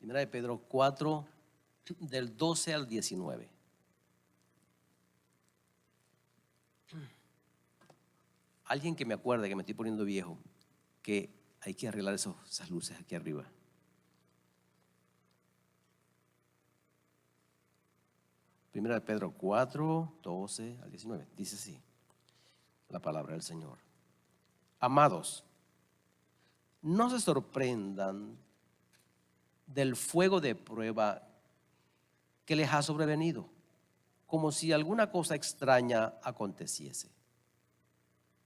Primera de Pedro 4, del 12 al 19. Alguien que me acuerde que me estoy poniendo viejo, que hay que arreglar esas luces aquí arriba. Primera de Pedro 4, 12 al 19. Dice así la palabra del Señor. Amados, no se sorprendan del fuego de prueba que les ha sobrevenido, como si alguna cosa extraña aconteciese,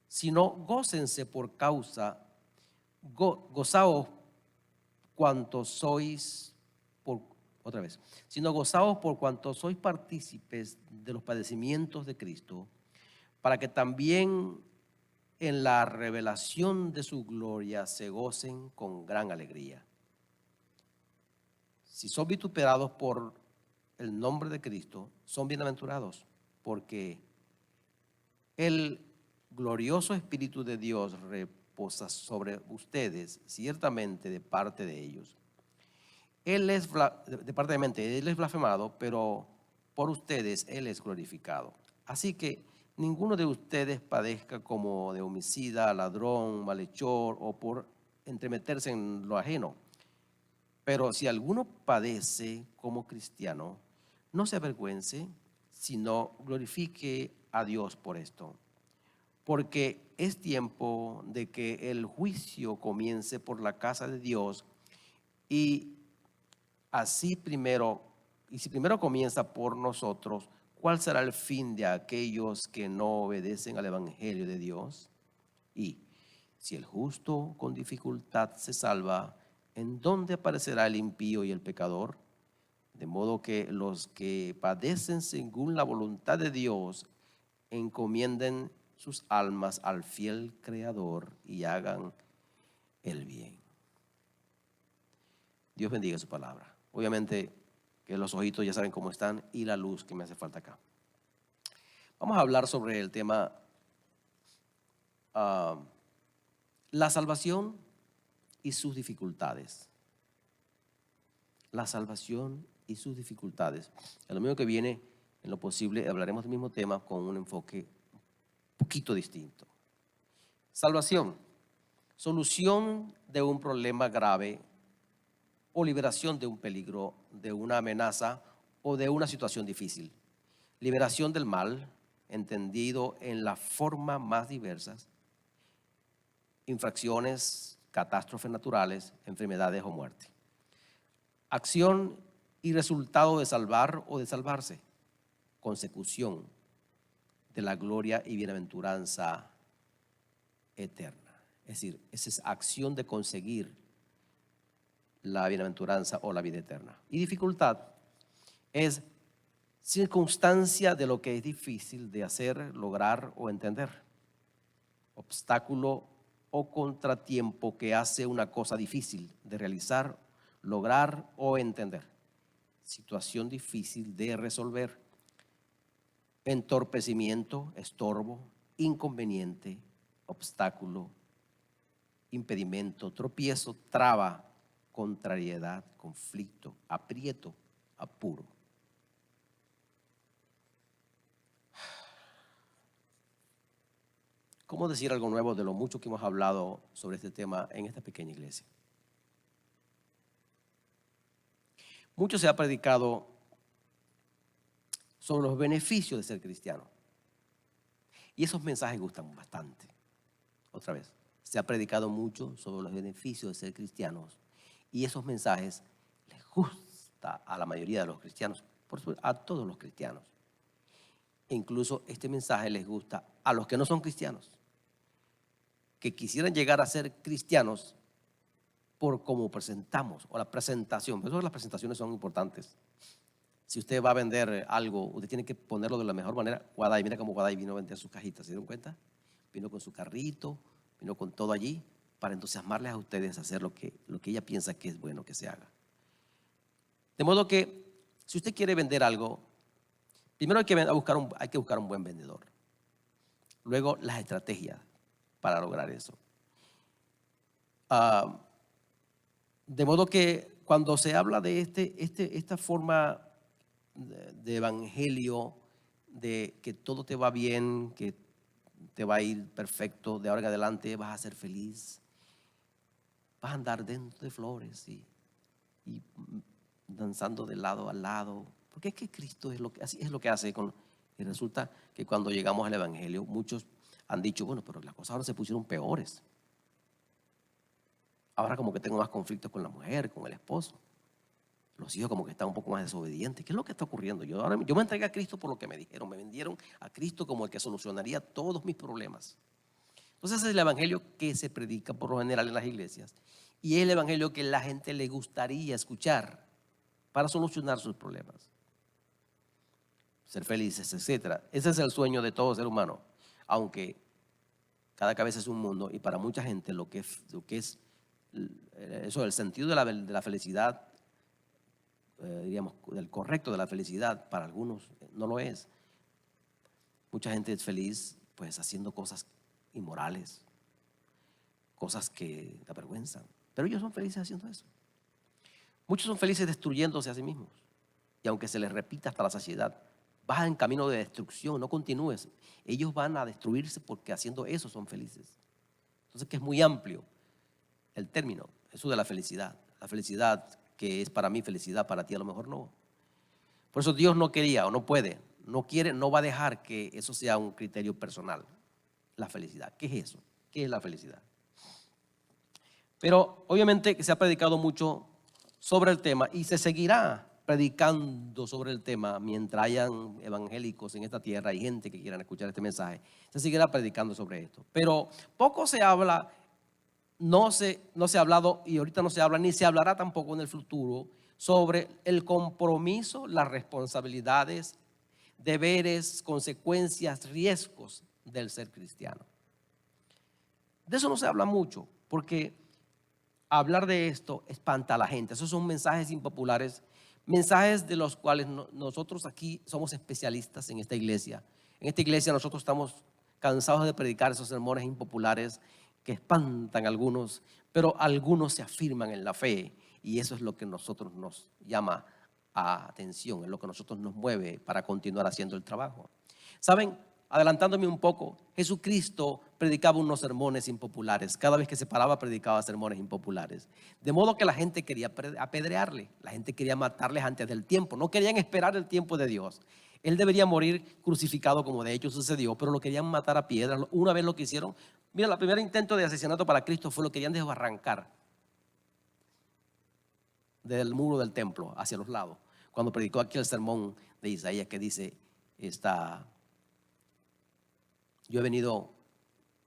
sino gócense por causa, gozaos cuanto sois, sino gozaos por cuanto sois partícipes de los padecimientos de Cristo, para que también en la revelación de su gloria se gocen con gran alegría. Si son vituperados por el nombre de Cristo, son bienaventurados, porque el glorioso Espíritu de Dios reposa sobre ustedes, ciertamente de parte de ellos. Él es blasfemado, pero por ustedes Él es glorificado. Así que ninguno de ustedes padezca como de homicida, ladrón, malhechor o por entremeterse en lo ajeno. Pero si alguno padece como cristiano, no se avergüence, sino glorifique a Dios por esto. Porque es tiempo de que el juicio comience por la casa de Dios, y si primero comienza por nosotros, ¿cuál será el fin de aquellos que no obedecen al Evangelio de Dios? Y si el justo con dificultad se salva, ¿en dónde aparecerá el impío y el pecador? De modo que los que padecen según la voluntad de Dios encomienden sus almas al fiel Creador y hagan el bien. Dios bendiga su palabra. Obviamente que los ojitos ya saben cómo están y la luz que me hace falta acá. Vamos a hablar sobre el tema la salvación y sus dificultades. La salvación y sus dificultades. El domingo que viene, en lo posible, hablaremos del mismo tema con un enfoque un poquito distinto. Salvación, solución de un problema grave o liberación de un peligro, de una amenaza o de una situación difícil. Liberación del mal, entendido en las formas más diversas. Infracciones, catástrofes naturales, enfermedades o muerte. Acción y resultado de salvar o de salvarse. Consecución de la gloria y bienaventuranza eterna. Es decir, esa es acción de conseguir la bienaventuranza o la vida eterna. Y dificultad es circunstancia de lo que es difícil de hacer, lograr o entender. Obstáculo o contratiempo que hace una cosa difícil de realizar, lograr o entender. Situación difícil de resolver. Entorpecimiento, estorbo, inconveniente, obstáculo, impedimento, tropiezo, traba, contrariedad, conflicto, aprieto, apuro. ¿Cómo decir algo nuevo de lo mucho que hemos hablado sobre este tema en esta pequeña iglesia? Mucho se ha predicado sobre los beneficios de ser cristiano. Y esos mensajes gustan bastante. Otra vez, se ha predicado mucho sobre los beneficios de ser cristianos. Y esos mensajes les gusta a la mayoría de los cristianos, por supuesto, a todos los cristianos. E incluso este mensaje les gusta a los que no son cristianos, que quisieran llegar a ser cristianos por cómo presentamos, o la presentación. Por eso las presentaciones son importantes. Si usted va a vender algo, usted tiene que ponerlo de la mejor manera. Guaday, mira cómo Guaday vino a vender sus cajitas, ¿se dieron cuenta? Vino con su carrito, vino con todo allí, para entusiasmarles a ustedes a hacer lo que ella piensa que es bueno que se haga. De modo que, si usted quiere vender algo, primero hay que buscar un buen vendedor. Luego, las estrategias para lograr eso. De modo que cuando se habla de esta forma de evangelio, de que todo te va bien, que te va a ir perfecto, de ahora en adelante vas a ser feliz, vas a andar dentro de flores y danzando de lado a lado, porque es que Cristo es así es lo que hace y resulta que cuando llegamos al evangelio, muchos han dicho, bueno, pero las cosas ahora se pusieron peores. Ahora como que tengo más conflictos con la mujer, con el esposo. Los hijos como que están un poco más desobedientes. ¿Qué es lo que está ocurriendo? Yo me entregué a Cristo por lo que me dijeron. Me vendieron a Cristo como el que solucionaría todos mis problemas. Entonces ese es el evangelio que se predica por lo general en las iglesias. Y es el evangelio que la gente le gustaría escuchar para solucionar sus problemas. Ser felices, etc. Ese es el sueño de todo ser humano. Aunque cada cabeza es un mundo y para mucha gente lo que es eso, el sentido de la felicidad, diríamos, del correcto de la felicidad, para algunos no lo es. Mucha gente es feliz pues haciendo cosas inmorales, cosas que te avergüenzan, pero ellos son felices haciendo eso. Muchos son felices destruyéndose a sí mismos, y aunque se les repita hasta la saciedad, vas en camino de destrucción, no continúes. Ellos van a destruirse porque haciendo eso son felices. Entonces, que es muy amplio el término, eso de la felicidad. La felicidad que es para mí felicidad, para ti a lo mejor no. Por eso Dios no quería o no puede, no quiere, no va a dejar que eso sea un criterio personal. La felicidad, ¿qué es eso? ¿Qué es la felicidad? Pero obviamente que se ha predicado mucho sobre el tema y se seguirá predicando sobre el tema mientras hayan evangélicos en esta tierra y gente que quieran escuchar este mensaje. Se seguirá predicando sobre esto. Pero poco se habla, no se ha hablado y ahorita no se habla ni se hablará tampoco en el futuro sobre el compromiso, las responsabilidades, deberes, consecuencias, riesgos del ser cristiano. De eso no se habla mucho porque hablar de esto espanta a la gente. Esos son mensajes impopulares, mensajes de los cuales nosotros aquí somos especialistas en esta iglesia. En esta iglesia nosotros estamos cansados de predicar esos sermones impopulares que espantan a algunos, pero algunos se afirman en la fe y eso es lo que nosotros nos llama a atención, es lo que nosotros nos mueve para continuar haciendo el trabajo. ¿Saben? Adelantándome un poco, Jesucristo predicaba unos sermones impopulares. Cada vez que se paraba predicaba sermones impopulares. De modo que la gente quería apedrearle, la gente quería matarles antes del tiempo. No querían esperar el tiempo de Dios. Él debería morir crucificado como de hecho sucedió, pero lo querían matar a piedras. Una vez lo que hicieron, mira, el primer intento de asesinato para Cristo fue lo que querían desbarrancar del muro del templo hacia los lados. Cuando predicó aquí el sermón de Isaías que dice, yo he venido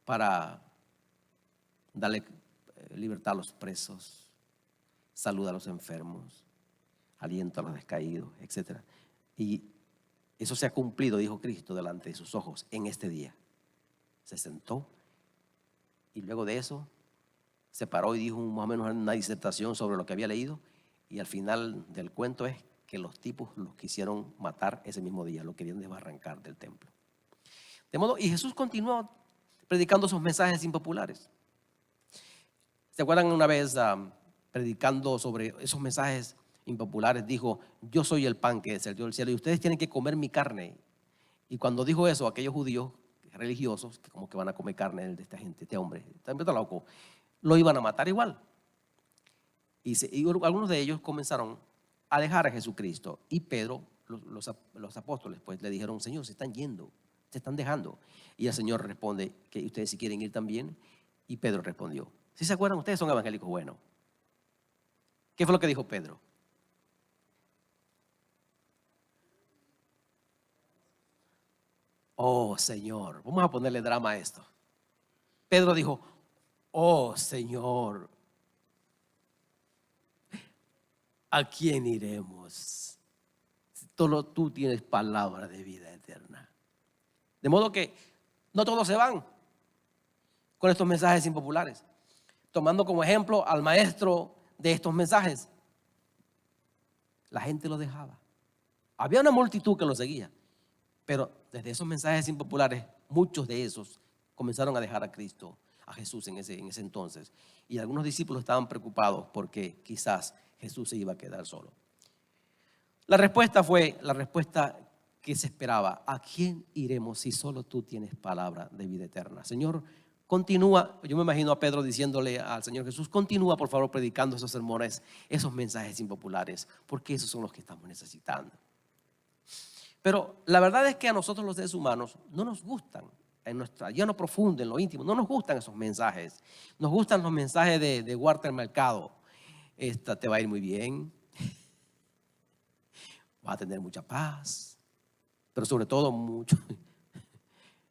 para darle libertad a los presos, salud a los enfermos, aliento a los descaídos, etc. Y eso se ha cumplido, dijo Cristo, delante de sus ojos en este día. Se sentó y luego de eso se paró y dijo más o menos una disertación sobre lo que había leído y al final del cuento es que los tipos los quisieron matar ese mismo día, lo querían desbarrancar del templo. De modo, y Jesús continuó predicando sus mensajes impopulares. ¿Se acuerdan una vez predicando sobre esos mensajes impopulares? Dijo, yo soy el pan que descendió del cielo y ustedes tienen que comer mi carne. Y cuando dijo eso, aquellos judíos religiosos, que como que van a comer carne de esta gente, este hombre, está loco, lo iban a matar igual. Y algunos de ellos comenzaron a dejar a Jesucristo. Y Pedro, los apóstoles, pues le dijeron, Señor, se están yendo, se están dejando. Y el Señor responde, que ustedes si quieren ir también. Y Pedro respondió, ¿sí se acuerdan? Ustedes son evangélicos buenos. ¿Qué fue lo que dijo Pedro? Oh, Señor, vamos a ponerle drama a esto. Pedro dijo, oh, Señor, ¿a quién iremos? Solo tú tienes palabra de vida eterna. De modo que no todos se van con estos mensajes impopulares. Tomando como ejemplo al maestro de estos mensajes, la gente lo dejaba. Había una multitud que lo seguía, pero desde esos mensajes impopulares, muchos de esos comenzaron a dejar a Cristo. a Jesús en ese entonces. Y algunos discípulos estaban preocupados porque quizás Jesús se iba a quedar solo. La respuesta fue la respuesta que se esperaba. ¿A quién iremos si solo tú tienes palabra de vida eterna? Señor, continúa. Yo me imagino a Pedro diciéndole al Señor Jesús, continúa por favor predicando esos sermones, esos mensajes impopulares, porque esos son los que estamos necesitando. Pero la verdad es que a nosotros los seres humanos no nos gustan, en nuestra llano profundo, en lo íntimo, no nos gustan esos mensajes. Nos gustan los mensajes de Walter Mercado. Te va a ir muy bien, vas a tener mucha paz, pero sobre todo mucho.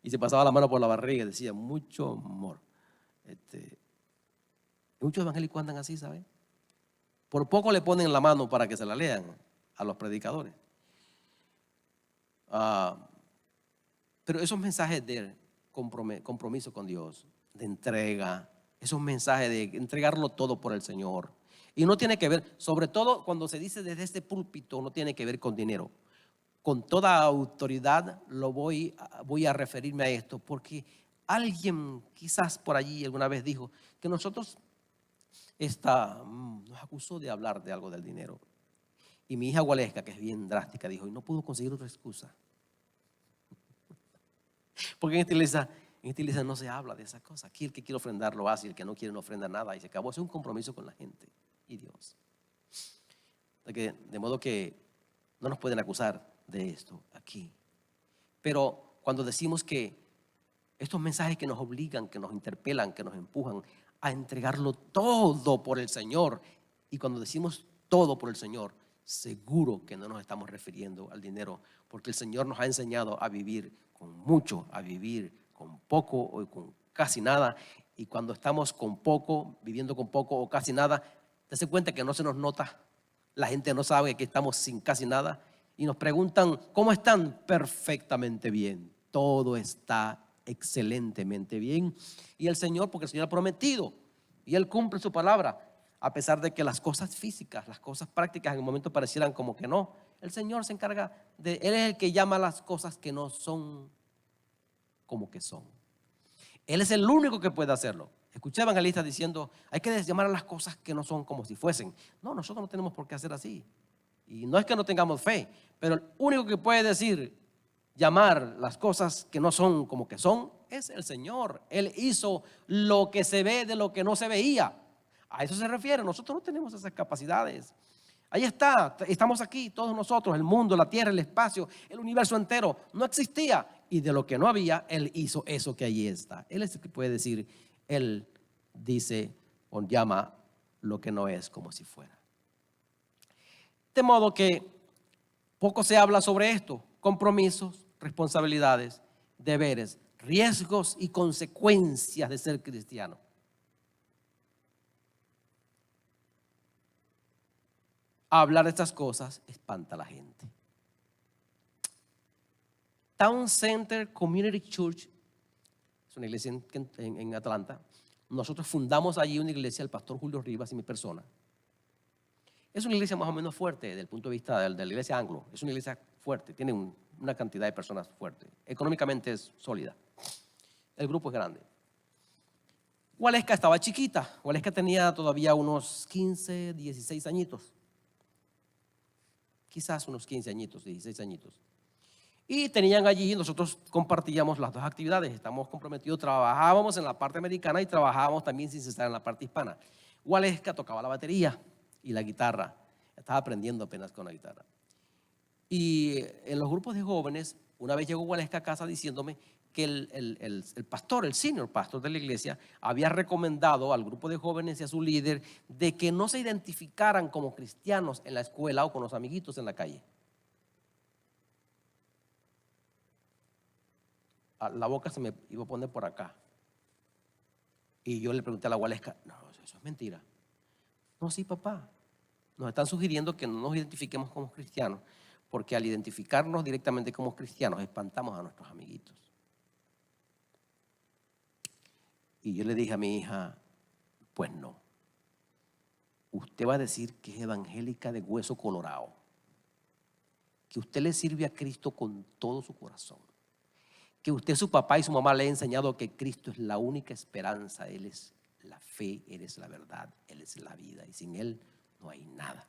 Y se pasaba la mano por la barriga y decía mucho amor. Muchos evangélicos andan así, ¿saben? Por poco le ponen la mano para que se la lean a los predicadores. Pero esos mensajes de compromiso con Dios, de entrega, esos mensajes de entregarlo todo por el Señor. Y no tiene que ver, sobre todo cuando se dice desde este púlpito, no tiene que ver con dinero. Con toda autoridad voy a referirme a esto, porque alguien quizás por allí alguna vez dijo que nosotros nos acusó de hablar de algo del dinero. Y mi hija Waleska, que es bien drástica, dijo, y no pudo conseguir otra excusa. Porque en esta iglesia no se habla de esa cosa. Aquí el que quiere ofrendar lo hace y el que no quiere no ofrenda nada. Y se acabó. Es un compromiso con la gente y Dios. De modo que no nos pueden acusar de esto aquí. Pero cuando decimos que estos mensajes que nos obligan, que nos interpelan, que nos empujan a entregarlo todo por el Señor, y cuando decimos todo por el Señor, seguro que no nos estamos refiriendo al dinero, porque el Señor nos ha enseñado a vivir con mucho, a vivir con poco o con casi nada. Y cuando estamos con poco, viviendo con poco o casi nada, te das cuenta que no se nos nota. La gente no sabe que estamos sin casi nada y nos preguntan, ¿cómo están? Perfectamente bien. Todo está excelentemente bien. Y el Señor, porque el Señor ha prometido y Él cumple su palabra, a pesar de que las cosas físicas, las cosas prácticas en el momento parecieran como que no. El Señor se encarga Él es el que llama las cosas que no son como que son. Él es el único que puede hacerlo. Escuché evangelistas diciendo, hay que llamar a las cosas que no son como si fuesen. No, nosotros no tenemos por qué hacer así. Y no es que no tengamos fe, pero el único que puede decir, llamar las cosas que no son como que son, es el Señor. Él hizo lo que se ve de lo que no se veía. A eso se refiere. Nosotros no tenemos esas capacidades. Ahí está, estamos aquí todos nosotros, el mundo, la tierra, el espacio, el universo entero, no existía. Y de lo que no había, Él hizo eso que allí está. Él es el que puede decir, Él dice o llama lo que no es como si fuera. De modo que poco se habla sobre esto, compromisos, responsabilidades, deberes, riesgos y consecuencias de ser cristiano. Hablar de estas cosas espanta a la gente. Town Center Community Church es una iglesia en Atlanta. Nosotros fundamos allí una iglesia, el pastor Julio Rivas y mi persona. Es una iglesia más o menos fuerte desde el punto de vista de la iglesia anglo. Es una iglesia fuerte, tiene una cantidad de personas fuerte. Económicamente es sólida. El grupo es grande. Waleska estaba chiquita. Waleska tenía todavía unos 15, 16 añitos. Quizás unos 15 añitos, 16 añitos. Y tenían allí, nosotros compartíamos las dos actividades, estamos comprometidos, trabajábamos en la parte americana y trabajábamos también sin cesar en la parte hispana. Waleska tocaba la batería y la guitarra, estaba aprendiendo apenas con la guitarra. Y en los grupos de jóvenes, una vez llegó Waleska a casa diciéndome que el pastor, el senior pastor de la iglesia, había recomendado al grupo de jóvenes y a su líder de que no se identificaran como cristianos en la escuela o con los amiguitos en la calle. La boca se me iba a poner por acá. Y yo le pregunté a la Waleska, no, eso es mentira. No, sí, papá. Nos están sugiriendo que no nos identifiquemos como cristianos, porque al identificarnos directamente como cristianos, espantamos a nuestros amiguitos. Y yo le dije a mi hija, pues no. Usted va a decir que es evangélica de hueso colorado, que usted le sirve a Cristo con todo su corazón, que usted, su papá y su mamá le han enseñado que Cristo es la única esperanza. Él es la fe, Él es la verdad, Él es la vida, y sin Él no hay nada.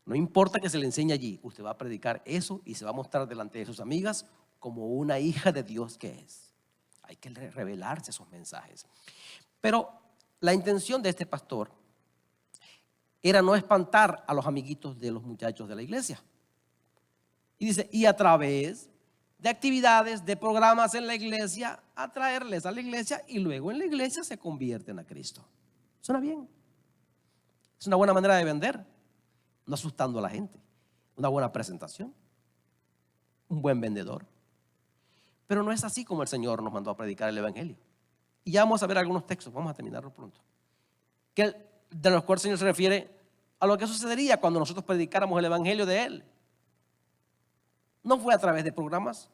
No importa que se le enseñe allí, usted va a predicar eso y se va a mostrar delante de sus amigas como una hija de Dios que es. Hay que revelarse esos mensajes. Pero la intención de este pastor era no espantar a los amiguitos de los muchachos de la iglesia. Y dice, y a través de actividades, de programas en la iglesia, atraerles a la iglesia, y luego en la iglesia se convierten a Cristo. Suena bien. Es una buena manera de vender, no asustando a la gente. Una buena presentación, un buen vendedor. Pero no es así como el Señor nos mandó a predicar el evangelio. Y ya vamos a ver algunos textos, vamos a terminarlo pronto, de los cuales el Señor se refiere a lo que sucedería cuando nosotros predicáramos el evangelio de Él. No fue a través de programas,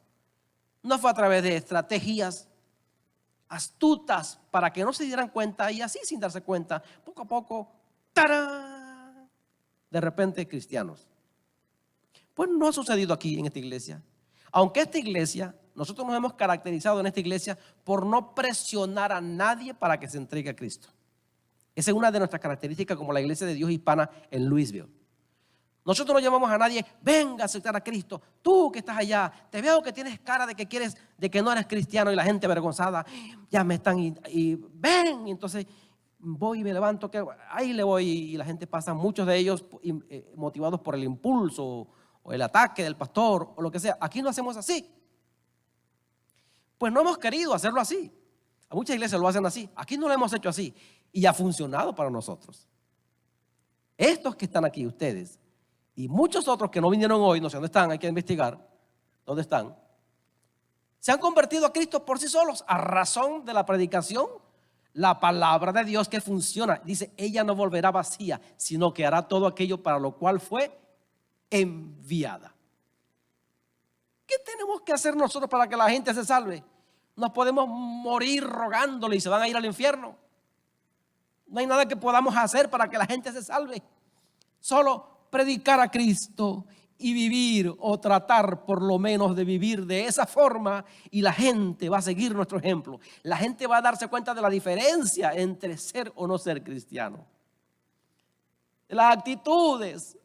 no fue a través de estrategias astutas para que no se dieran cuenta, y así sin darse cuenta, poco a poco, ¡tarán!, de repente cristianos. Pues no ha sucedido aquí en esta iglesia. Aunque esta iglesia, nosotros nos hemos caracterizado en esta iglesia por no presionar a nadie para que se entregue a Cristo. Esa es una de nuestras características como la iglesia de Dios hispana en Louisville. Nosotros no llamamos a nadie, venga a aceptar a Cristo. Tú que estás allá, te veo que tienes cara de que quieres, de que no eres cristiano, y la gente avergonzada, ya me están, y ven, y entonces voy y me levanto, que ahí le voy, y la gente pasa, muchos de ellos motivados por el impulso o el ataque del pastor o lo que sea. Aquí no hacemos así. Pues no hemos querido hacerlo así. A muchas iglesias lo hacen así. Aquí no lo hemos hecho así y ha funcionado para nosotros. Estos que están aquí, ustedes, y muchos otros que no vinieron hoy, no sé dónde están, hay que investigar dónde están, se han convertido a Cristo por sí solos a razón de la predicación, la palabra de Dios que funciona. Dice, ella no volverá vacía, sino que hará todo aquello para lo cual fue enviada. ¿Qué tenemos que hacer nosotros para que la gente se salve? Nos podemos morir rogándole y se van a ir al infierno. No hay nada que podamos hacer para que la gente se salve. Solo predicar a Cristo y vivir, o tratar por lo menos de vivir de esa forma, y la gente va a seguir nuestro ejemplo. La gente va a darse cuenta de la diferencia entre ser o no ser cristiano, de las actitudes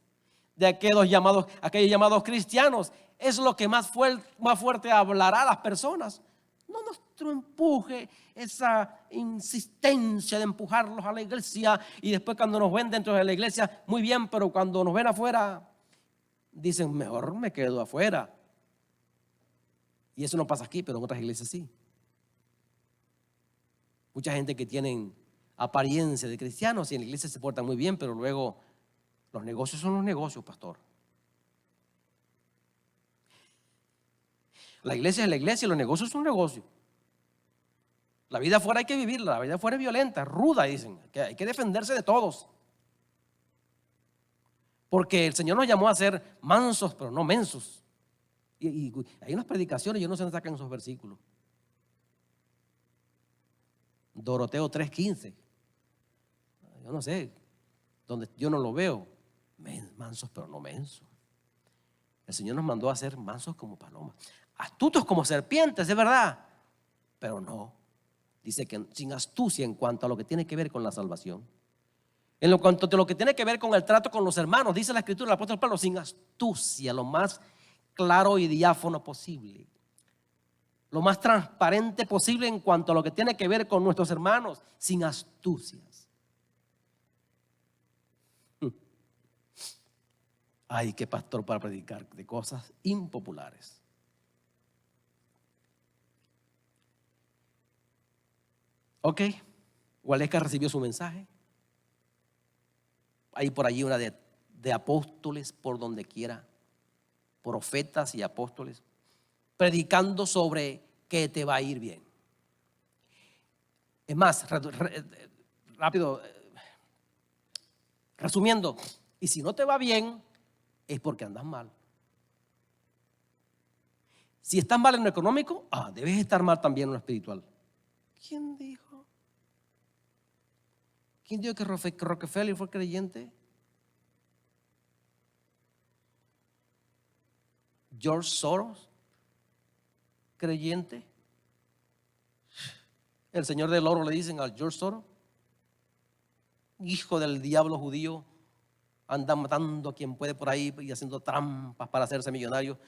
de aquellos llamados cristianos. Es lo que más fuerte hablará a las personas. No nuestro empuje, esa insistencia de empujarlos a la iglesia, y después cuando nos ven dentro de la iglesia, muy bien, pero cuando nos ven afuera, dicen, mejor me quedo afuera. Y eso no pasa aquí, pero en otras iglesias sí. Mucha gente que tienen apariencia de cristianos y en la iglesia se portan muy bien, pero luego los negocios son los negocios, pastor. La iglesia es la iglesia y los negocios son negocios. La vida afuera hay que vivirla, la vida afuera es violenta, ruda, dicen, que hay que defenderse de todos. Porque el Señor nos llamó a ser mansos, pero no mensos. Y hay unas predicaciones, yo no sé dónde sacan esos versículos. Doroteo 3:15. Yo no sé, donde yo no lo veo. Mansos, pero no mensos. El Señor nos mandó a ser mansos como palomas, astutos como serpientes, es verdad, pero no. Dice que sin astucia en cuanto a lo que tiene que ver con la salvación. En cuanto a lo que tiene que ver con el trato con los hermanos, dice la escritura del apóstol Pablo, sin astucia, lo más claro y diáfano posible, lo más transparente posible en cuanto a lo que tiene que ver con nuestros hermanos, sin astucias. Ay, qué pastor para predicar de cosas impopulares. Ok, Gualesca recibió su mensaje. Hay por allí una de apóstoles por donde quiera, profetas y apóstoles, predicando sobre que te va a ir bien. Es más, rápido, resumiendo, y si no te va bien, es porque andas mal. Si estás mal en lo económico, debes estar mal también en lo espiritual. ¿Quién dijo? ¿Quién dijo que Rockefeller fue creyente? George Soros, creyente. El señor del oro le dicen al George Soros, hijo del diablo judío, anda matando a quien puede por ahí y haciendo trampas para hacerse millonario.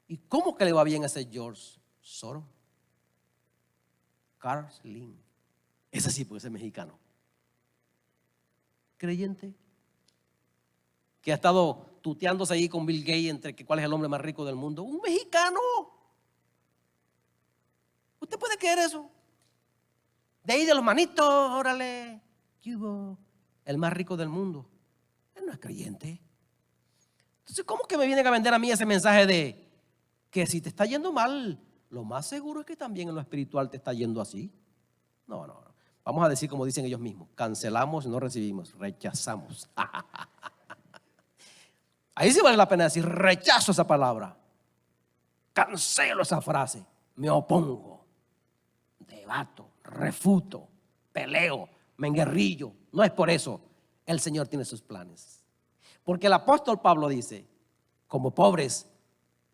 ¿Y cómo que le va bien a ese George Soros? Carl Slim. Ese sí, porque ese es mexicano. Creyente. Que ha estado tuteándose ahí con Bill Gates entre que cuál es el hombre más rico del mundo. Un mexicano. ¿Usted puede creer eso? De ahí de los manitos, órale. El más rico del mundo. Él no es creyente. Entonces, ¿cómo que me vienen a vender a mí ese mensaje de que si te está yendo mal, lo más seguro es que también en lo espiritual te está yendo así? No, no, no. Vamos a decir como dicen ellos mismos: cancelamos y no recibimos, rechazamos. Ahí sí vale la pena decir: rechazo esa palabra, cancelo esa frase, me opongo, debato, refuto, peleo, me enguerrillo. No es por eso. El Señor tiene sus planes. Porque el apóstol Pablo dice: como pobres,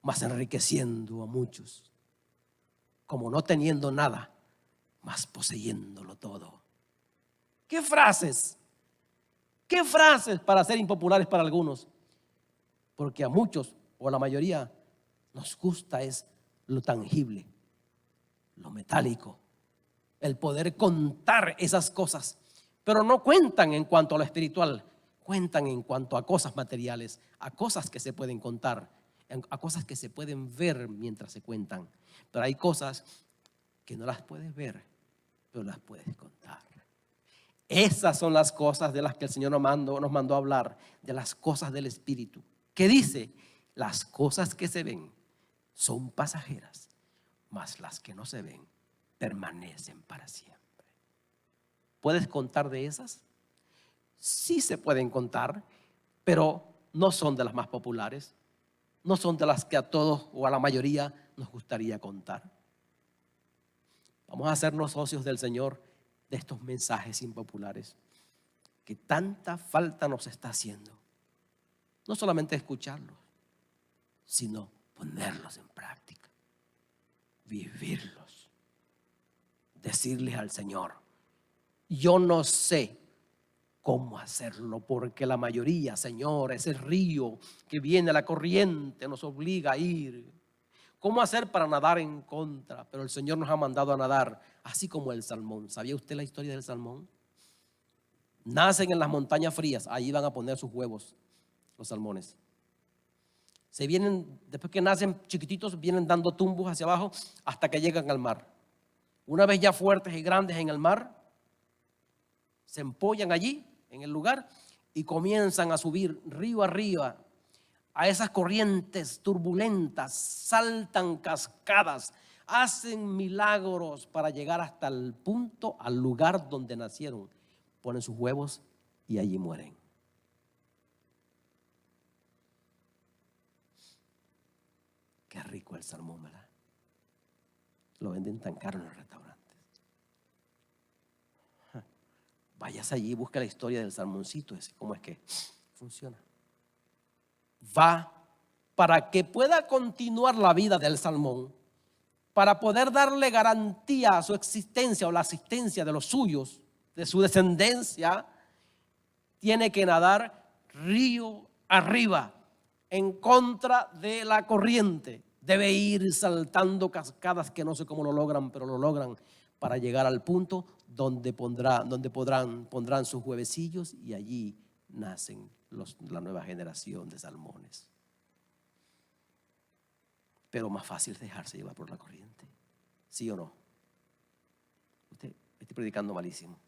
mas enriqueciendo a muchos; como no teniendo nada, mas poseyéndolo todo. ¿Qué frases? ¿Qué frases para ser impopulares para algunos? Porque a muchos, o a la mayoría, nos gusta es lo tangible, lo metálico, el poder contar esas cosas, pero no cuentan en cuanto a lo espiritual, cuentan en cuanto a cosas materiales, a cosas que se pueden contar, a cosas que se pueden ver mientras se cuentan. Pero hay cosas que no las puedes ver, pero las puedes contar. Esas son las cosas de las que el Señor nos mandó a hablar, de las cosas del Espíritu. Que dice: las cosas que se ven son pasajeras, mas las que no se ven permanecen para siempre. ¿Puedes contar de esas? Sí se pueden contar, pero no son de las más populares. No son de las que a todos o a la mayoría nos gustaría contar. Vamos a hacernos socios del Señor de estos mensajes impopulares que tanta falta nos está haciendo. No solamente escucharlos, sino ponerlos en práctica, vivirlos, decirles al Señor: yo no sé cómo hacerlo, porque la mayoría, Señor, ese río que viene a la corriente nos obliga a ir. ¿Cómo hacer para nadar en contra? Pero el Señor nos ha mandado a nadar, así como el salmón. ¿Sabía usted la historia del salmón? Nacen en las montañas frías, ahí van a poner sus huevos los salmones. Se vienen, después que nacen chiquititos, vienen dando tumbos hacia abajo hasta que llegan al mar. Una vez ya fuertes y grandes en el mar, se empollan allí, en el lugar, y comienzan a subir río arriba a esas corrientes turbulentas, saltan cascadas, hacen milagros para llegar hasta el punto, al lugar donde nacieron. Ponen sus huevos y allí mueren. Qué rico el salmón, ¿verdad? Lo venden tan caro en los restaurantes. Vayas allí y busca la historia del salmoncito ese, cómo es que funciona. Va para que pueda continuar la vida del salmón, para poder darle garantía a su existencia o la asistencia de los suyos, de su descendencia, tiene que nadar río arriba, en contra de la corriente. Debe ir saltando cascadas que no sé cómo lo logran, pero lo logran para llegar al punto donde pondrán sus huevecillos, y allí nacen la nueva generación de salmones. Pero más fácil es dejarse llevar por la corriente. ¿Sí o no? Usted, estoy predicando malísimo.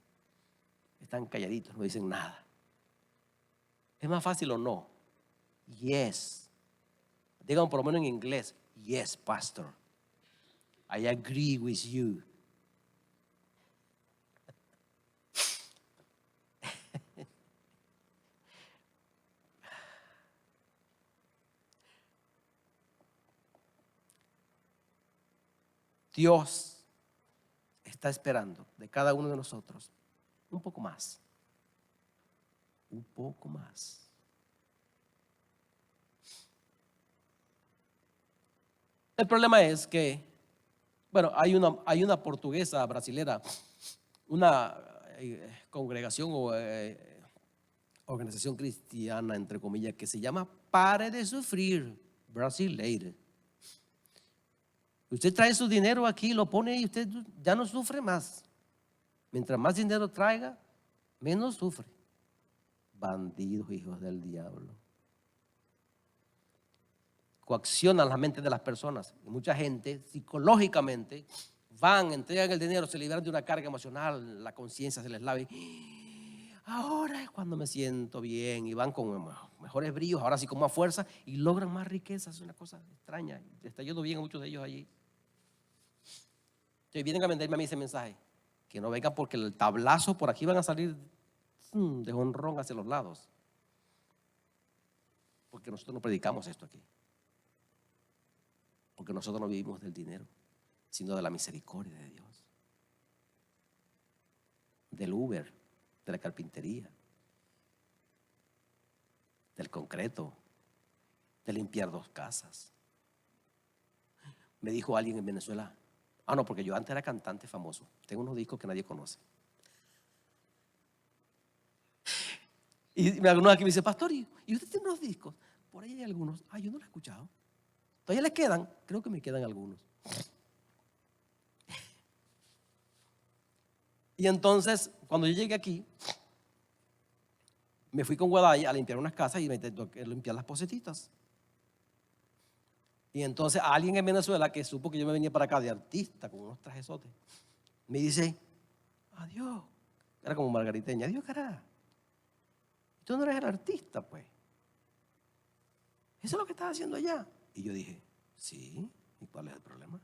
Están calladitos, no dicen nada. ¿Es más fácil o no? Yes. Digan por lo menos en inglés: yes, pastor. I agree with you. Dios está esperando de cada uno de nosotros un poco más. Un poco más. El problema es que Bueno, hay una portuguesa brasilera, una congregación o organización cristiana, entre comillas, que se llama Pare de Sufrir Brasileira. Usted trae su dinero aquí, lo pone y usted ya no sufre más. Mientras más dinero traiga, menos sufre. Bandidos, hijos del diablo. Coaccionan la mente de las personas. Y mucha gente psicológicamente van, entregan el dinero, se liberan de una carga emocional, la conciencia se les lava y ahora es cuando me siento bien, y van con mejores bríos, ahora sí con más fuerza y logran más riqueza. Es una cosa extraña. Está yendo bien a muchos de ellos allí. Entonces vienen a venderme a mí ese mensaje, que no vengan porque el tablazo por aquí van a salir de jonrón hacia los lados, porque nosotros no predicamos esto aquí, porque nosotros no vivimos del dinero, sino de la misericordia de Dios, del Uber, de la carpintería, del concreto, de limpiar 2 casas. Me dijo alguien en Venezuela, no, porque yo antes era cantante famoso, tengo unos discos que nadie conoce. Y algunos aquí me dicen, pastor, ¿y usted tiene unos discos? Por ahí hay algunos. Yo no los he escuchado. ¿Todavía les quedan? Creo que me quedan algunos. Y entonces, cuando yo llegué aquí, me fui con Guadalajara a limpiar unas casas y me toqué limpiar las posetitas. Y entonces alguien en Venezuela que supo que yo me venía para acá de artista con unos trajesotes, me dice, adiós. Era como margariteña, adiós, carajo. Tú no eres el artista, pues. Eso es lo que estás haciendo allá. Y yo dije, sí, ¿y cuál es el problema?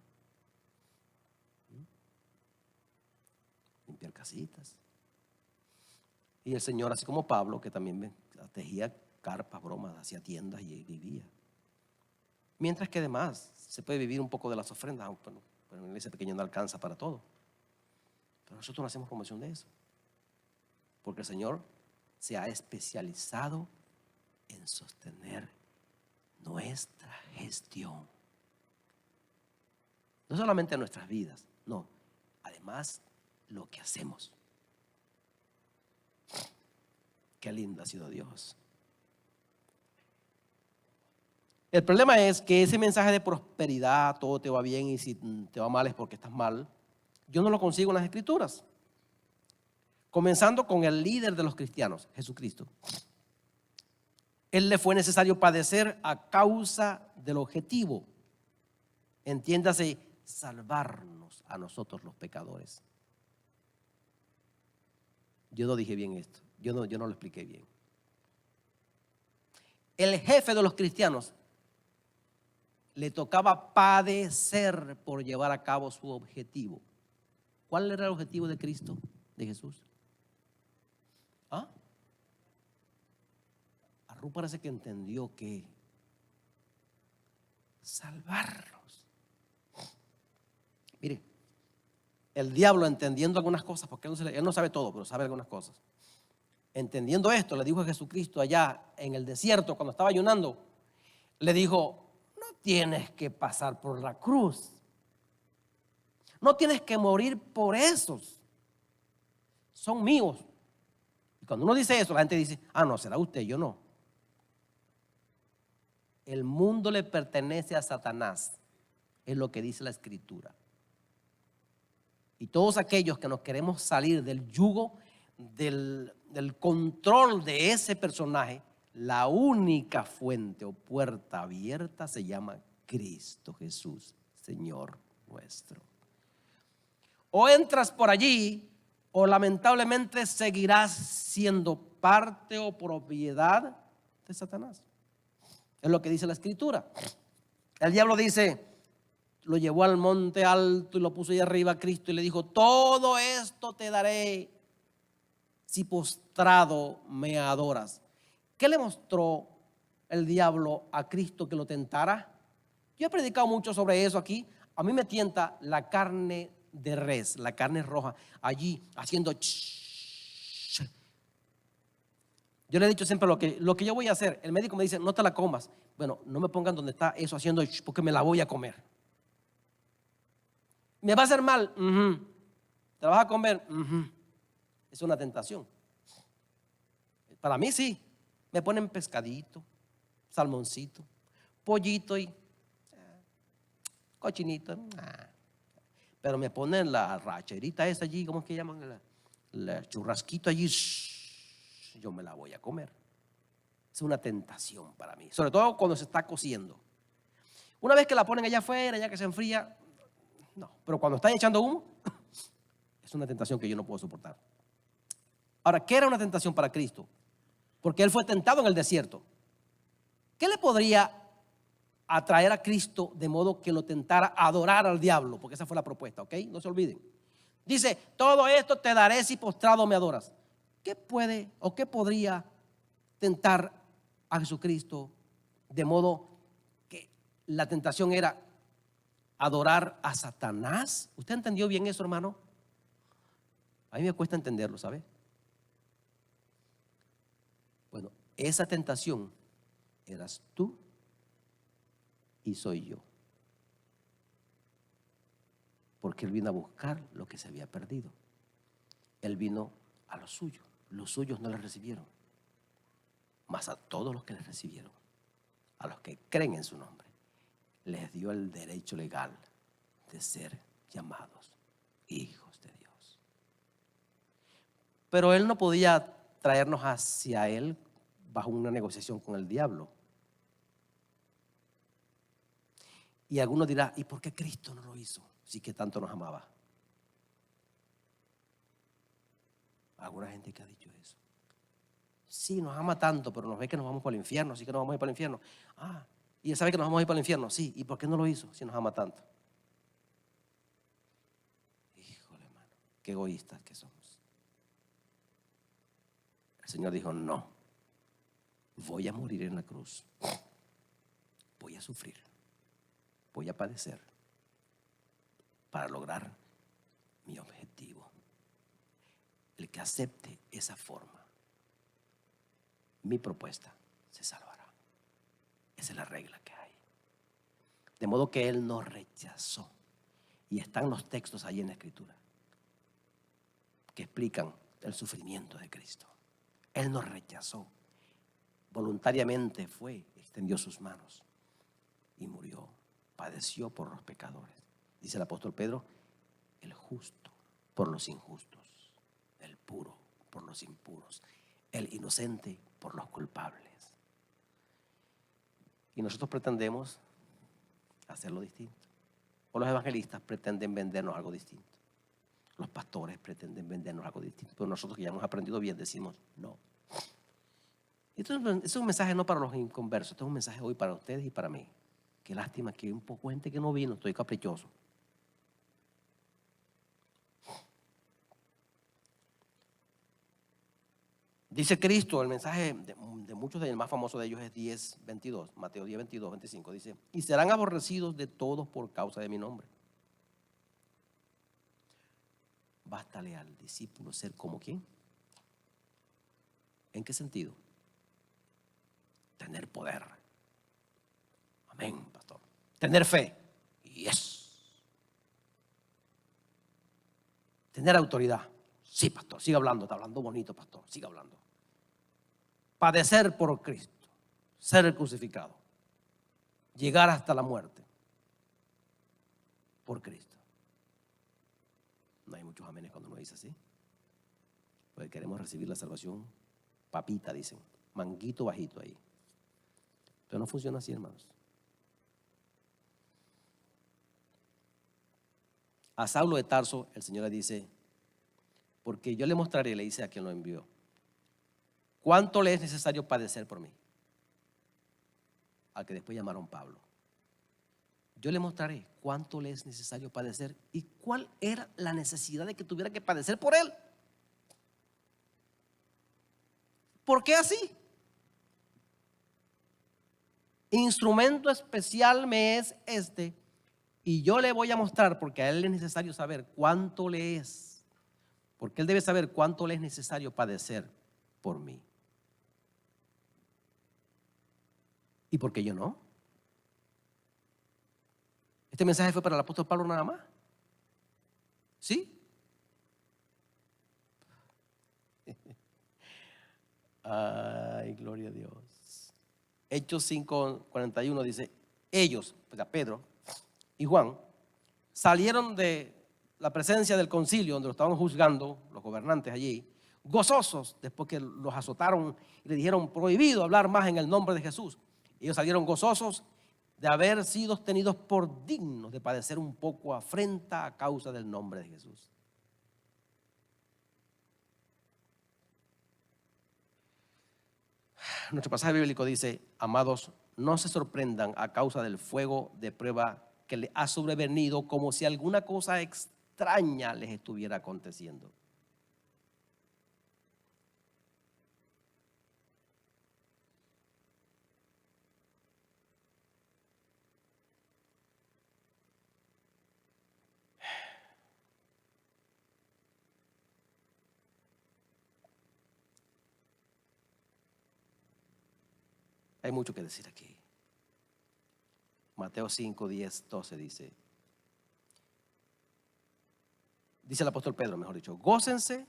Limpiar casitas. Y el Señor, así como Pablo, que también tejía carpas, bromas, hacía tiendas y vivía. Mientras que además se puede vivir un poco de las ofrendas, pero en la iglesia pequeña no alcanza para todo. Pero nosotros no hacemos promoción de eso, porque el Señor se ha especializado en sostener nuestra gestión. No solamente nuestras vidas, no, además lo que hacemos. Qué lindo ha sido Dios. El problema es que ese mensaje de prosperidad, todo te va bien y si te va mal es porque estás mal, yo no lo consigo en las Escrituras. Comenzando con el líder de los cristianos, Jesucristo. Él le fue necesario padecer a causa del objetivo. Entiéndase, salvarnos a nosotros los pecadores. Yo no dije bien esto, yo no lo expliqué bien. El jefe de los cristianos le tocaba padecer por llevar a cabo su objetivo. ¿Cuál era el objetivo de Cristo, de Jesús? Arru parece que entendió que salvarnos. Mire, el diablo entendiendo algunas cosas, porque él no sabe todo, pero sabe algunas cosas. Entendiendo esto, le dijo a Jesucristo allá en el desierto, cuando estaba ayunando, le dijo, no tienes que pasar por la cruz. No tienes que morir por esos. Son míos. Y cuando uno dice eso, la gente dice, no, será usted, yo no. El mundo le pertenece a Satanás, es lo que dice la Escritura. Y todos aquellos que nos queremos salir del yugo, del control de ese personaje, la única fuente o puerta abierta se llama Cristo Jesús, Señor nuestro. O entras por allí, o lamentablemente seguirás siendo parte o propiedad de Satanás. Es lo que dice la Escritura. El diablo dice, lo llevó al monte alto y lo puso ahí arriba a Cristo y le dijo, todo esto te daré si postrado me adoras. ¿Qué le mostró el diablo a Cristo que lo tentara? Yo he predicado mucho sobre eso aquí. A mí me tienta la carne de res, la carne roja, allí haciendo Yo le he dicho siempre lo que yo voy a hacer. El médico me dice, no te la comas. Bueno, no me pongan donde está eso haciendo porque me la voy a comer. ¿Me va a hacer mal? ¿Te vas a comer? Es una tentación. Para mí sí. Me ponen pescadito, salmoncito, pollito y cochinito. Pero me ponen la racherita esa allí, ¿cómo es que llaman? La churrasquito allí. Yo me la voy a comer. Es una tentación para mí, sobre todo cuando se está cociendo. Una vez que la ponen allá afuera, ya que se enfría, no. Pero cuando están echando humo, es una tentación que yo no puedo soportar. Ahora, ¿qué era una tentación para Cristo? Porque Él fue tentado en el desierto. ¿Qué le podría atraer a Cristo de modo que lo tentara a adorar al diablo? Porque esa fue la propuesta, ¿ok? No se olviden. Dice, todo esto te daré si postrado me adoras. ¿Qué puede o qué podría tentar a Jesucristo de modo que la tentación era adorar a Satanás? ¿Usted entendió bien eso, hermano? A mí me cuesta entenderlo, ¿sabe? Bueno, esa tentación eras tú y soy yo. Porque Él vino a buscar lo que se había perdido. Él vino a los suyos no le recibieron. Mas a todos los que le recibieron, a los que creen en su nombre, les dio el derecho legal de ser llamados hijos de Dios. Pero Él no podía traernos hacia Él bajo una negociación con el diablo. Y algunos dirán, ¿y por qué Cristo no lo hizo si que tanto nos amaba? Alguna gente que ha dicho eso. Sí, nos ama tanto, pero nos ve que nos vamos para el infierno, así que nos vamos a ir para el infierno. Y Él sabe que nos vamos a ir para el infierno, sí. ¿Y por qué no lo hizo si nos ama tanto? Híjole, hermano, qué egoístas que somos. El Señor dijo, no, voy a morir en la cruz, voy a sufrir, voy a padecer para lograr mi objetivo. El que acepte esa forma, mi propuesta, se salvará. Esa es la regla que hay. De modo que Él nos rechazó. Y están los textos ahí en la Escritura que explican el sufrimiento de Cristo. Él nos rechazó. Voluntariamente fue, extendió sus manos y murió, padeció por los pecadores. Dice el apóstol Pedro, el justo por los injustos, el puro por los impuros, el inocente por los culpables. Y nosotros pretendemos hacerlo distinto. O los evangelistas pretenden vendernos algo distinto. Los pastores pretenden vendernos algo distinto. Pero nosotros que ya hemos aprendido bien decimos no. Esto es un mensaje no para los inconversos. Esto es un mensaje hoy para ustedes y para mí. Qué lástima que hay un poco gente que no vino. Estoy caprichoso. Dice Cristo, el mensaje de muchos de ellos, el más famoso de ellos es 10:22, Mateo 10:22, 25, dice, y serán aborrecidos de todos por causa de mi nombre. Bástale al discípulo ser como ¿quién? ¿En qué sentido? Tener poder. Amén, pastor. Tener fe. Yes. Tener autoridad. Sí, pastor, siga hablando, está hablando bonito, pastor, siga hablando. Padecer por Cristo, ser el crucificado, llegar hasta la muerte por Cristo. No hay muchos amenes cuando uno dice así. Porque queremos recibir la salvación, papita, dicen, manguito bajito ahí. Pero no funciona así, hermanos. A Saulo de Tarso, el Señor le dice, porque yo le mostraré, le dice a quien lo envió, cuánto le es necesario padecer por mí. Al que después llamaron Pablo. Yo le mostraré cuánto le es necesario padecer y cuál era la necesidad de que tuviera que padecer por él. ¿Por qué así? Instrumento especial me es este y yo le voy a mostrar, porque a él es necesario saber cuánto le es, porque él debe saber cuánto le es necesario padecer por mí. ¿Y por qué yo no? Este mensaje fue para el apóstol Pablo nada más. ¿Sí? Ay, gloria a Dios. Hechos 5:41 dice, ellos, o sea, Pedro y Juan, salieron de la presencia del concilio donde lo estaban juzgando los gobernantes allí, gozosos después que los azotaron y le dijeron prohibido hablar más en el nombre de Jesús. Ellos salieron gozosos de haber sido tenidos por dignos de padecer un poco afrenta a causa del nombre de Jesús. Nuestro pasaje bíblico dice, amados, no se sorprendan a causa del fuego de prueba que les ha sobrevenido como si alguna cosa extraña les estuviera aconteciendo. Hay mucho que decir aquí. Mateo 5, 10, 12 dice el apóstol Pedro, mejor dicho, gócense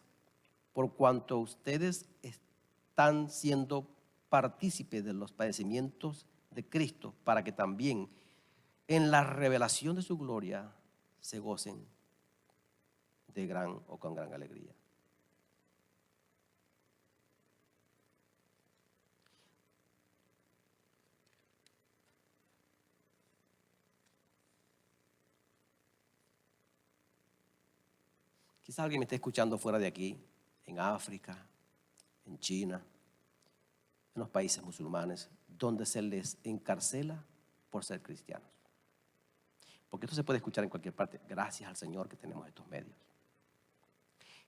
por cuanto ustedes están siendo partícipes de los padecimientos de Cristo, para que también en la revelación de su gloria se gocen de gran o con gran alegría. Quizás alguien me esté escuchando fuera de aquí, en África, en China, en los países musulmanes, donde se les encarcela por ser cristianos. Porque esto se puede escuchar en cualquier parte, gracias al Señor que tenemos estos medios.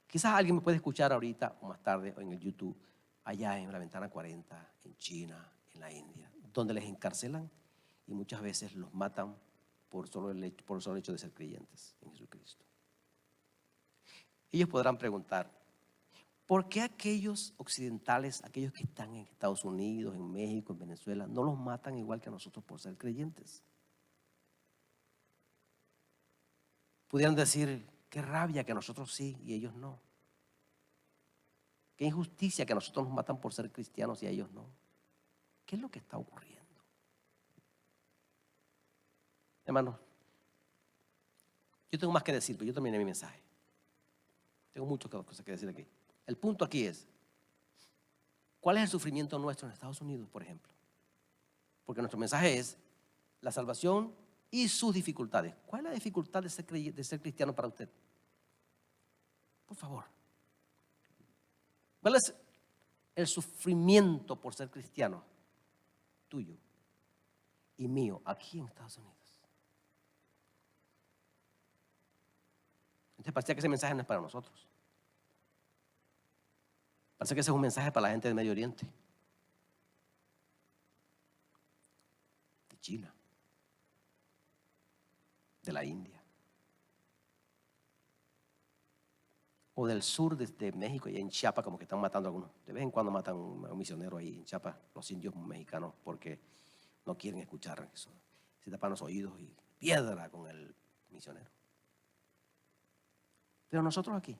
Quizás alguien me puede escuchar ahorita o más tarde o en el YouTube, allá en la Ventana 40, en China, en la India, donde les encarcelan y muchas veces los matan por el solo hecho de ser creyentes en Jesucristo. Ellos podrán preguntar, ¿por qué aquellos occidentales, aquellos que están en Estados Unidos, en México, en Venezuela, no los matan igual que a nosotros por ser creyentes? Pudieran decir, qué rabia que a nosotros sí y ellos no. Qué injusticia que a nosotros nos matan por ser cristianos y a ellos no. ¿Qué es lo que está ocurriendo? Hermanos, yo tengo más que decir, pero yo terminé mi mensaje. Tengo muchas cosas que decir aquí. El punto aquí es, ¿cuál es el sufrimiento nuestro en Estados Unidos, por ejemplo? Porque nuestro mensaje es la salvación y sus dificultades. ¿Cuál es la dificultad de ser cristiano para usted? Por favor. ¿Cuál es el sufrimiento por ser cristiano tuyo y mío aquí en Estados Unidos? Entonces parecía que ese mensaje no es para nosotros. Parece que ese es un mensaje para la gente del Medio Oriente, de China, de la India, o del sur de México y en Chiapas, como que están matando a algunos. De vez en cuando matan a un misionero ahí en Chiapas, los indios mexicanos, porque no quieren escuchar eso. Se tapan los oídos y piedra con el misionero. Pero nosotros aquí,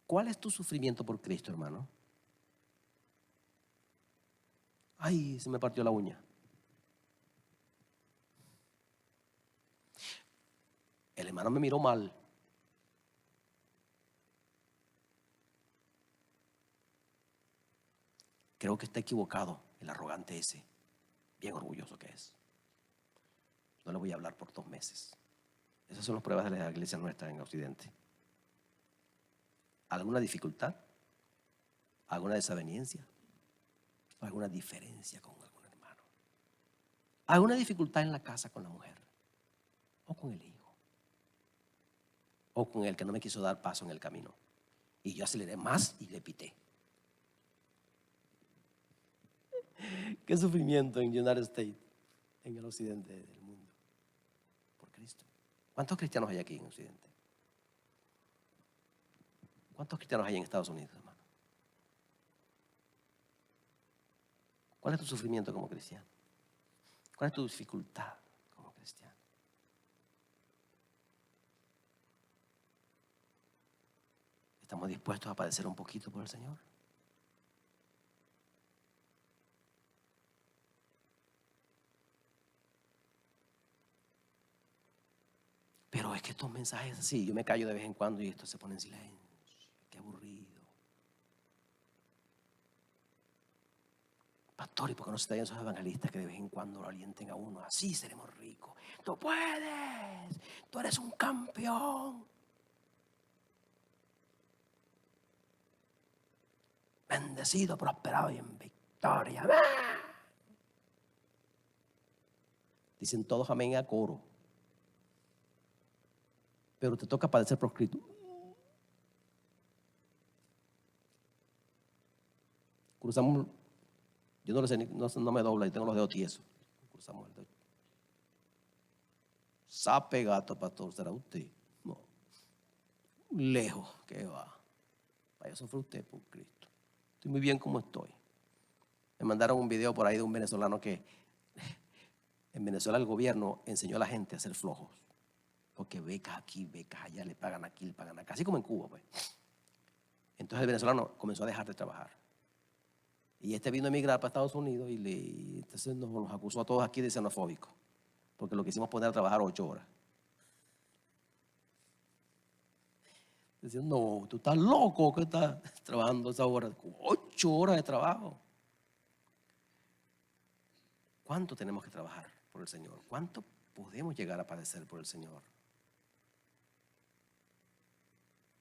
¿cuál es tu sufrimiento por Cristo, hermano? Ay, se me partió la uña. El hermano me miró mal. Creo que está equivocado el arrogante ese, bien orgulloso que es. No le voy a hablar por 2 meses. Esas son las pruebas de la iglesia nuestra en Occidente. ¿Alguna dificultad? ¿Alguna desaveniencia? ¿Alguna diferencia con algún hermano? ¿Alguna dificultad en la casa con la mujer? ¿O con el hijo? ¿O con el que no me quiso dar paso en el camino? Y yo aceleré más y le pité. Qué sufrimiento en United States, en el occidente del mundo, por Cristo. ¿Cuántos cristianos hay aquí en Occidente? ¿Cuántos cristianos hay en Estados Unidos, hermano? ¿Cuál es tu sufrimiento como cristiano? ¿Cuál es tu dificultad como cristiano? ¿Estamos dispuestos a padecer un poquito por el Señor? Pero es que estos mensajes así, yo me callo de vez en cuando y esto se pone en silencio. Qué aburrido. Pastor, ¿y por qué no se traen esos evangelistas que de vez en cuando lo alienten a uno? Así seremos ricos. Tú puedes. Tú eres un campeón. Bendecido, prosperado y en victoria. Dicen todos amén a coro. Pero te toca padecer proscrito. Cruzamos, yo no lo sé, no me dobla y tengo los dedos tiesos. Cruzamos el dedo. Sape gato, pastor, ¿será usted? No. Lejos, que va. Vaya, sufre usted por Cristo. Estoy muy bien como estoy. Me mandaron un video por ahí de un venezolano que en Venezuela el gobierno enseñó a la gente a ser flojos. Porque becas aquí, becas allá, le pagan aquí, le pagan acá. Así como en Cuba, pues. Entonces el venezolano comenzó a dejar de trabajar. Y este vino a emigrar para Estados Unidos y entonces nos acusó a todos aquí de xenofóbicos. Porque lo quisimos poner a trabajar 8 horas. Decían, no, tú estás loco que estás trabajando esa hora. 8 horas de trabajo. ¿Cuánto tenemos que trabajar por el Señor? ¿Cuánto podemos llegar a padecer por el Señor?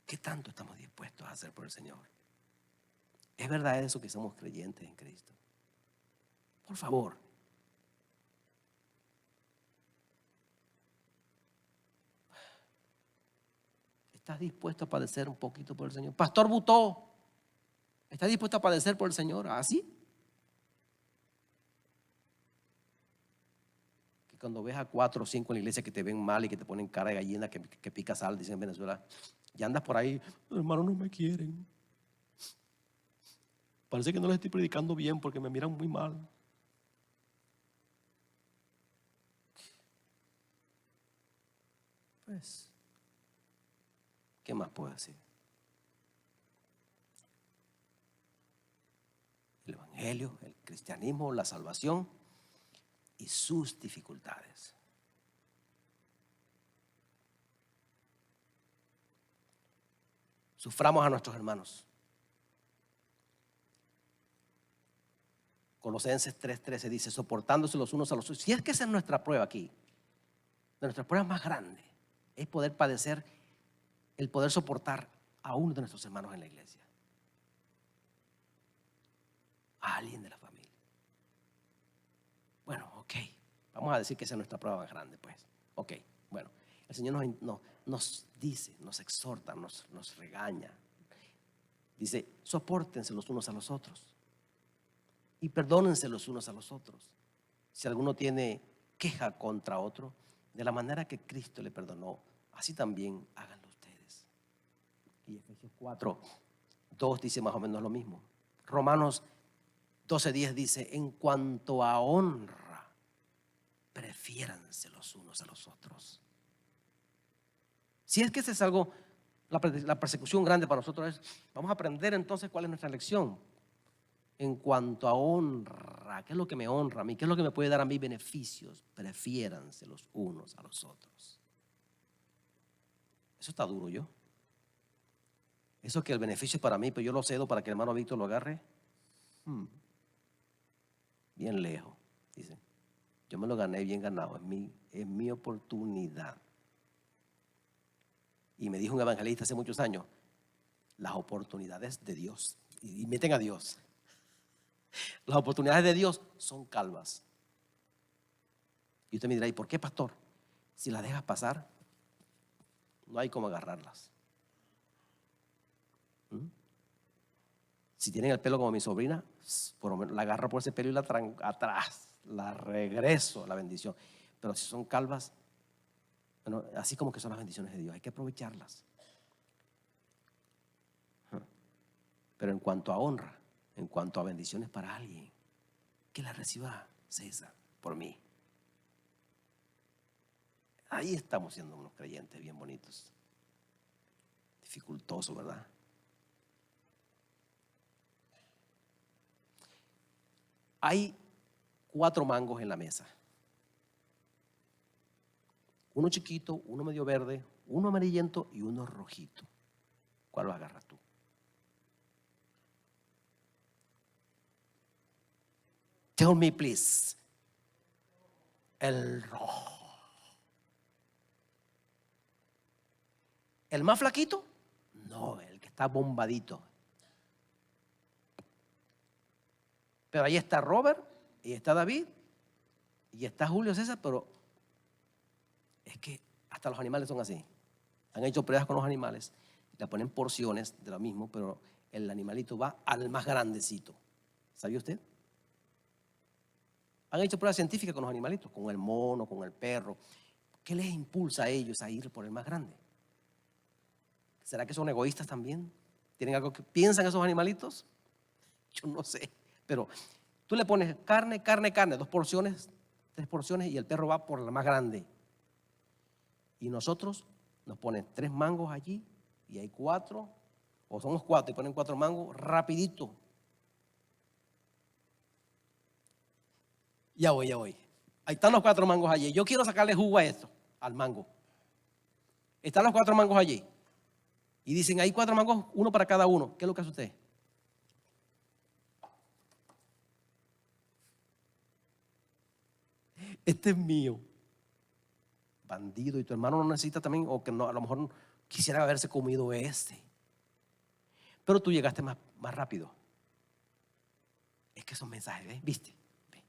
¿Qué tanto estamos dispuestos a hacer por el Señor? ¿Es verdad eso que somos creyentes en Cristo? Por favor. ¿Estás dispuesto a padecer un poquito por el Señor? Pastor Butó, ¿estás dispuesto a padecer por el Señor? ¿Así? Que cuando ves a 4 o 5 en la iglesia que te ven mal y que te ponen cara de gallina, que pica sal, dicen en Venezuela, y andas por ahí, hermanos no me quieren. Parece que no les estoy predicando bien porque me miran muy mal. Pues, ¿qué más puedo decir? El evangelio, el cristianismo, la salvación y sus dificultades. Suframos a nuestros hermanos. Colosenses 3:13 dice, soportándose los unos a los otros. Si es que esa es nuestra prueba aquí, nuestra prueba más grande es poder padecer, el poder soportar a uno de nuestros hermanos en la iglesia, a alguien de la familia. Bueno, ok, vamos a decir que esa es nuestra prueba más grande, pues. Ok, bueno, el Señor nos dice, nos exhorta, nos regaña. Dice, sopórtense los unos a los otros y perdónense los unos a los otros. Si alguno tiene queja contra otro, de la manera que Cristo le perdonó, así también háganlo ustedes. Y Efesios 4:2 dice más o menos lo mismo. Romanos 12:10 dice, en cuanto a honra, prefiéranse los unos a los otros. Si es que ese es algo, la persecución grande para nosotros es, vamos a aprender entonces cuál es nuestra lección. En cuanto a honra, ¿qué es lo que me honra a mí? ¿Qué es lo que me puede dar a mí beneficios? Prefiéranse los unos a los otros. Eso está duro, yo. Eso que el beneficio es para mí, pero yo lo cedo para que el hermano Víctor lo agarre. Bien lejos, dice. Yo me lo gané bien ganado, es mi oportunidad. Y me dijo un evangelista hace muchos años, las oportunidades de Dios, y meten a Dios. Las oportunidades de Dios son calvas. Y usted me dirá, ¿y por qué, pastor? Si las dejas pasar, no hay cómo agarrarlas. Si tienen el pelo como mi sobrina, por lo menos la agarro por ese pelo y la traigo atrás, la regreso a la bendición. Pero si son calvas, bueno, así como que son las bendiciones de Dios, hay que aprovecharlas. Pero en cuanto a honra, en cuanto a bendiciones para alguien, que la reciba César por mí. Ahí estamos siendo unos creyentes bien bonitos. Dificultoso, ¿verdad? Hay 4 mangos en la mesa. Uno chiquito, uno medio verde, uno amarillento y uno rojito. ¿Cuál lo agarras tú? Tell me please. El rojo. ¿El más flaquito? No, el que está bombadito. Pero ahí está Robert, y está David, y está Julio César, pero es que hasta los animales son así. Han hecho pruebas con los animales, le ponen porciones de lo mismo, pero el animalito va al más grandecito. ¿Sabía usted? Han hecho pruebas científicas con los animalitos, con el mono, con el perro. ¿Qué les impulsa a ellos a ir por el más grande? ¿Será que son egoístas también? ¿Tienen algo que piensan esos animalitos? Yo no sé, pero tú le pones carne, 2 porciones, 3 porciones y el perro va por la más grande. Y nosotros nos ponen 3 mangos allí y hay 4, o somos 4 y ponen 4 mangos rapidito. Ya voy. Ahí están los 4 mangos allí. Yo quiero sacarle jugo a esto, al mango. Están los 4 mangos allí. Y dicen, hay 4 mangos, uno para cada uno. ¿Qué es lo que hace usted? Este es mío. Bandido, y tu hermano no necesita también, o que no, a lo mejor quisiera haberse comido este. Pero tú llegaste más rápido. Es que esos mensajes, ¿ves? ¿Viste? ¿Ves?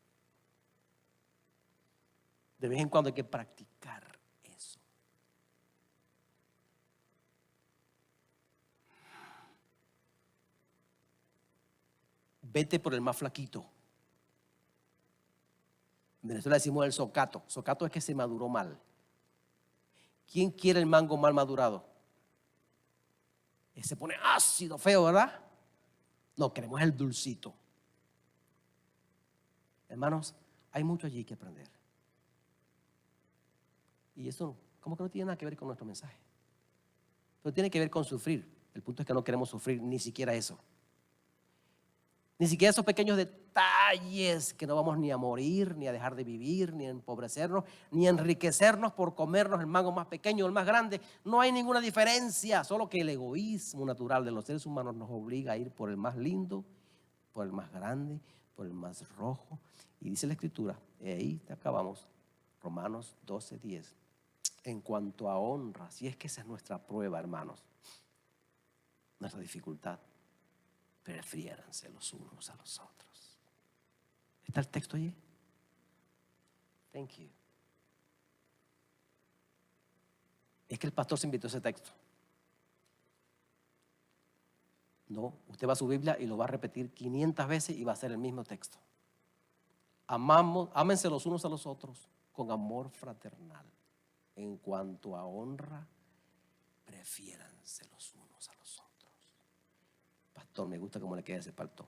De vez en cuando hay que practicar eso. Vete por el más flaquito. En Venezuela decimos el socato. Socato es que se maduró mal. ¿Quién quiere el mango mal madurado? Se pone ácido, feo, ¿verdad? No, queremos el dulcito. Hermanos, hay mucho allí que aprender. Y esto, como que no tiene nada que ver con nuestro mensaje. Pero tiene que ver con sufrir. El punto es que no queremos sufrir ni siquiera eso. Ni siquiera esos pequeños detalles que no vamos ni a morir, ni a dejar de vivir, ni a empobrecernos, ni a enriquecernos por comernos el mango más pequeño o el más grande. No hay ninguna diferencia, solo que el egoísmo natural de los seres humanos nos obliga a ir por el más lindo, por el más grande, por el más rojo. Y dice la Escritura, y ahí acabamos, Romanos 12:10. En cuanto a honra, si es que esa es nuestra prueba, hermanos, nuestra dificultad, prefiéranse los unos a los otros. ¿Está el texto allí? Thank you. Es que el pastor se invitó a ese texto. No, usted va a su Biblia y lo va a repetir 500 veces y va a ser el mismo texto. Ámense los unos a los otros con amor fraternal. En cuanto a honra, prefiéranse los unos a los otros. Pastor, me gusta cómo le queda ese palto.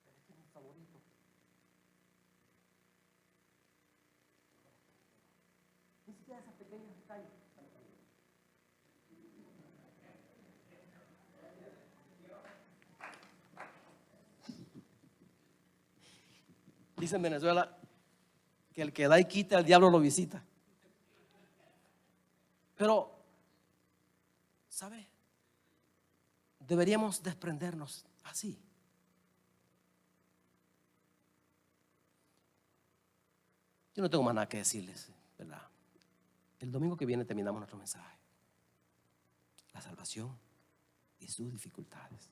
Este es mi favorito. Ni siquiera esas pequeñas detalles. Dice en Venezuela que el que da y quita, el diablo lo visita. Pero, ¿sabe? Deberíamos desprendernos así. Yo no tengo más nada que decirles, ¿verdad? El domingo que viene terminamos nuestro mensaje. La salvación y sus dificultades.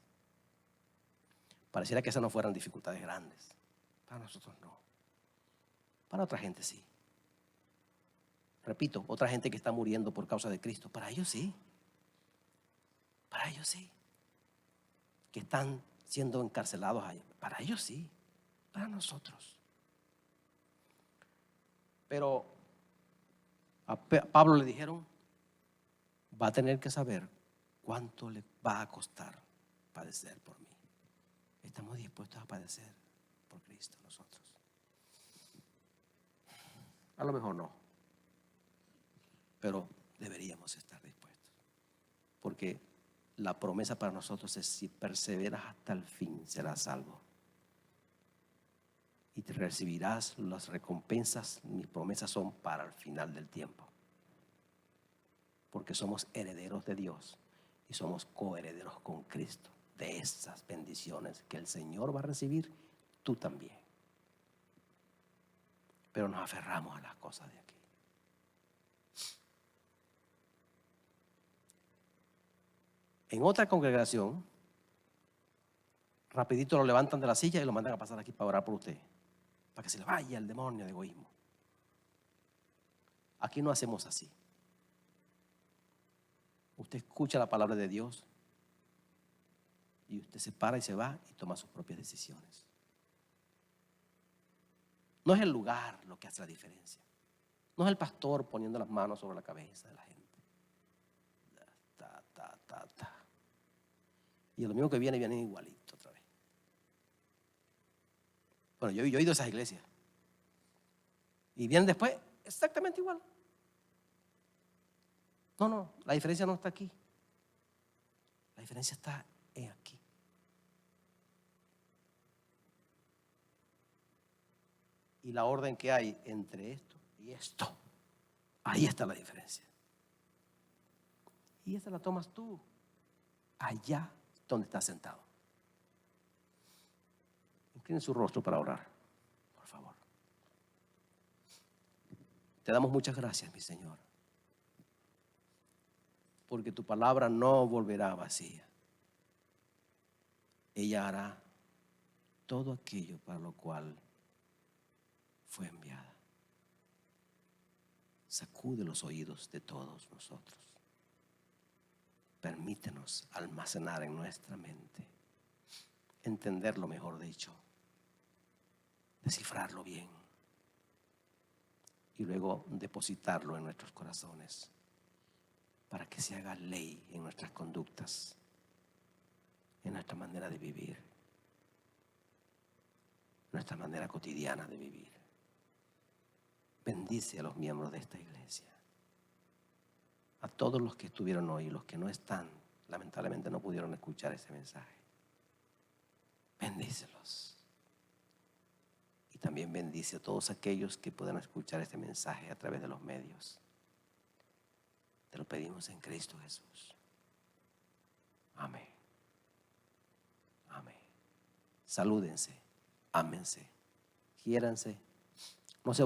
Pareciera que esas no fueran dificultades grandes. Para nosotros no. Para otra gente sí. Repito, otra gente que está muriendo por causa de Cristo, para ellos sí. Para ellos sí. Que están siendo encarcelados allá, para ellos sí. Para nosotros. Pero a Pablo le dijeron, va a tener que saber cuánto le va a costar padecer por mí. Estamos dispuestos a padecer por Cristo nosotros. A lo mejor no, pero deberíamos estar dispuestos. Porque la promesa para nosotros es: si perseveras hasta el fin, serás salvo. Y te recibirás las recompensas. Mis promesas son para el final del tiempo. Porque somos herederos de Dios y somos coherederos con Cristo de esas bendiciones que el Señor va a recibir, tú también. Pero nos aferramos a las cosas de aquí. En otra congregación, rapidito lo levantan de la silla y lo mandan a pasar aquí para orar por usted, para que se le vaya el demonio de egoísmo. Aquí no hacemos así. Usted escucha la palabra de Dios y usted se para y se va y toma sus propias decisiones. No es el lugar lo que hace la diferencia. No es el pastor poniendo las manos sobre la cabeza de la gente. Y el domingo que viene igualito otra vez. Bueno, yo he ido a esas iglesias. Y vienen después exactamente igual. No, la diferencia no está aquí. La diferencia está aquí. Y la orden que hay entre esto y esto, ahí está la diferencia. Y esa la tomas tú, allá donde estás sentado. Inclinen su rostro para orar, por favor. Te damos muchas gracias, mi Señor, porque tu palabra no volverá vacía. Ella hará todo aquello para lo cual fue enviada. Sacude los oídos de todos nosotros. Permítenos almacenar en nuestra mente, entenderlo mejor dicho, descifrarlo bien y luego depositarlo en nuestros corazones para que se haga ley en nuestras conductas, en nuestra manera de vivir, nuestra manera cotidiana de vivir. Bendice a los miembros de esta iglesia, a todos los que estuvieron hoy y los que no están, lamentablemente no pudieron escuchar ese mensaje. Bendícelos. Y también bendice a todos aquellos que puedan escuchar este mensaje a través de los medios. Te lo pedimos en Cristo Jesús. Amén. Amén. Salúdense, ámense, quiéranse. No se